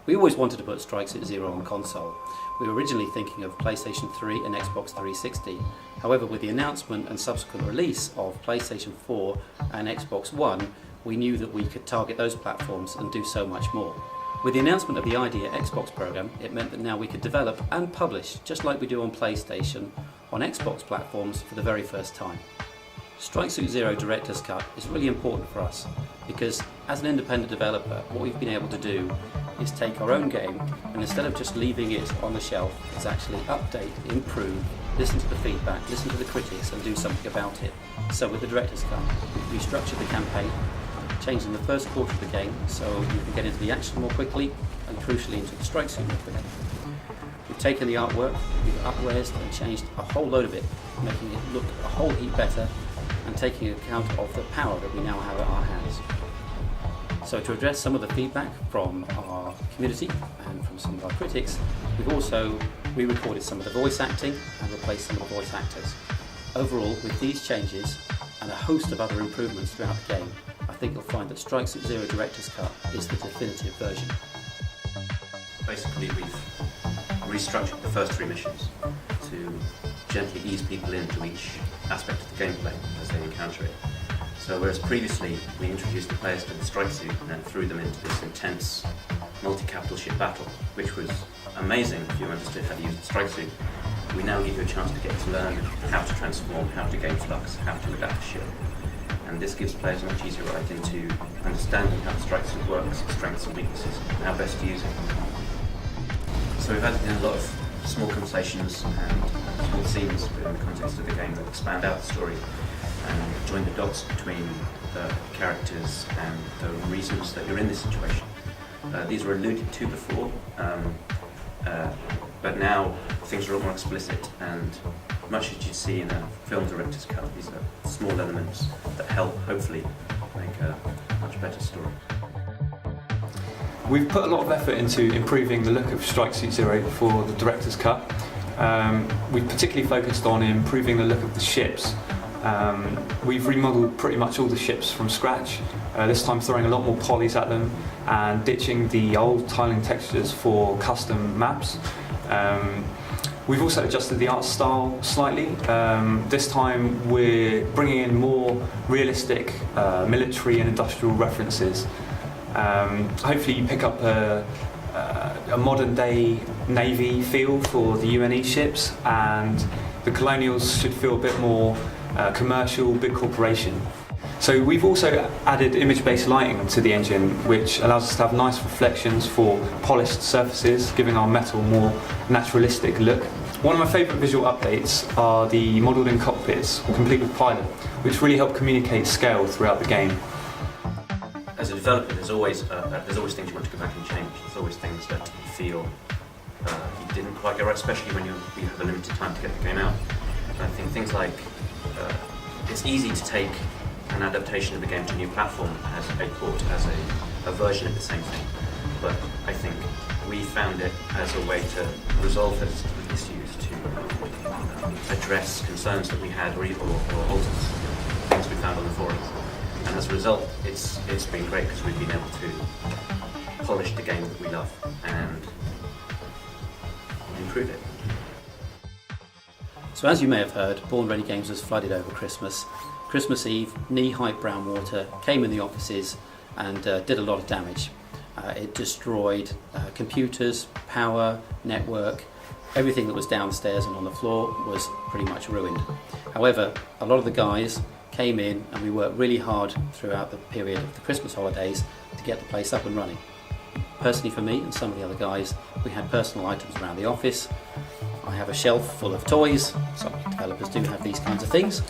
We always wanted to put Strike Suit Zero on console. We were originally thinking of PlayStation 3 and Xbox 360. However, with the announcement and subsequent release of PlayStation 4 and Xbox One, we knew that we could target those platforms and do so much more. With the announcement of the Idea Xbox program, it meant that now we could develop and publish, just like we do on PlayStation, on Xbox platforms for the very first time. Strike Suit Zero Director's Cut is really important for us because as an independent developer, what we've been able to do is take our own game and instead of just leaving it on the shelf, is actually update, improve, listen to the feedback, listen to the critics and do something about it. So with the Director's Cut, we've restructured the campaign, changing the first quarter of the game so you can get into the action more quickly and crucially into the strike suit more quickly. We've taken the artwork, we've up-resed and changed a whole load of it, making it look a whole heap better and taking account of the power that we now have at our hands. So to address some of the feedback from our community and from some of our critics, we've also re-recorded some of the voice acting and replaced some of the voice actors. Overall, with these changes and a host of other improvements throughout the game, I think you'll find that Strike Suit Zero Director's Cut is the definitive version. Basically, we've restructured the first 3 missions to gently ease people into each aspect of the gameplay as they encounter it. So whereas previously we introduced the players to the strike suit and then threw them into this intense multi-capital ship battle, which was amazing if you understood how to use the strike suit, we now give you a chance to get to learn how to transform, how to gain flux, how to adapt the ship. And this gives players a much easier ride into understanding how the strike suit works, its strengths and weaknesses, and how best to use it. So we've added in a lot of small conversations and small scenes within the context of the game that expand out the story and join the dots between the characters and the reasons that you're in this situation. These were alluded to before, but now things are a lot more explicit and much as you'd see in a film director's cut, these are small elements that help hopefully make a much better story. We've put a lot of effort into improving the look of Strike Suit Zero for the director's cut. We've particularly focused on improving the look of the ships. We've remodeled pretty much all the ships from scratch, this time throwing a lot more polys at them and ditching the old tiling textures for custom maps. We've also adjusted the art style slightly. This time we're bringing in more realistic military and industrial references. Hopefully you pick up a modern day Navy feel for the UNE ships, and the Colonials should feel a bit more commercial, big corporation. So we've also added image-based lighting to the engine, which allows us to have nice reflections for polished surfaces, giving our metal a more naturalistic look. One of my favourite visual updates are the modelled-in cockpits, complete with pilot, which really help communicate scale throughout the game. As a developer, there's always things you want to go back and change. There's always things that you feel you didn't quite get right, especially when you have a limited time to get the game out. And I think things like it's easy to take an adaptation of the game to a new platform as a port, as a version of the same thing. But I think we found it as a way to resolve those issues, to address concerns that we had or alter things we found on the forums. And as a result, it's been great because we've been able to polish the game that we love and improve it. So as you may have heard, Born Ready Games was flooded over Christmas. Christmas Eve, knee-high brown water came in the offices and did a lot of damage. It destroyed computers, power, network, everything that was downstairs and on the floor was pretty much ruined. However, a lot of the guys came in and we worked really hard throughout the period of the Christmas holidays to get the place up and running. Personally for me and some of the other guys, we had personal items around the office. I have a shelf full of toys, some developers do have these kinds of things,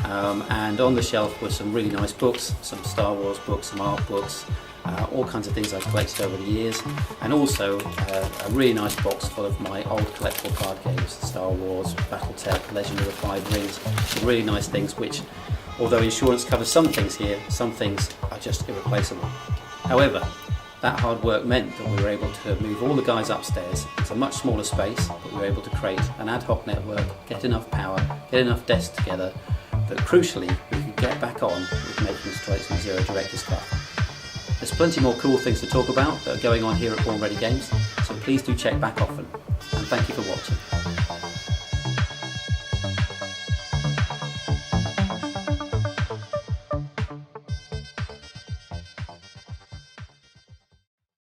and on the shelf were some really nice books, some Star Wars books, some art books, all kinds of things I've collected over the years, and also a really nice box full of my old collectible card games, Star Wars, Battletech, Legend of the Five Rings, some really nice things which, although insurance covers some things here, some things are just irreplaceable. However, that hard work meant that we were able to move all the guys upstairs. It's a much smaller space, but we were able to create an ad hoc network, get enough power, get enough desks together, that crucially we could get back on with making Strike Suit Zero Director's Cut. There's plenty more cool things to talk about that are going on here at Born Ready Games, so please do check back often. And thank you for watching.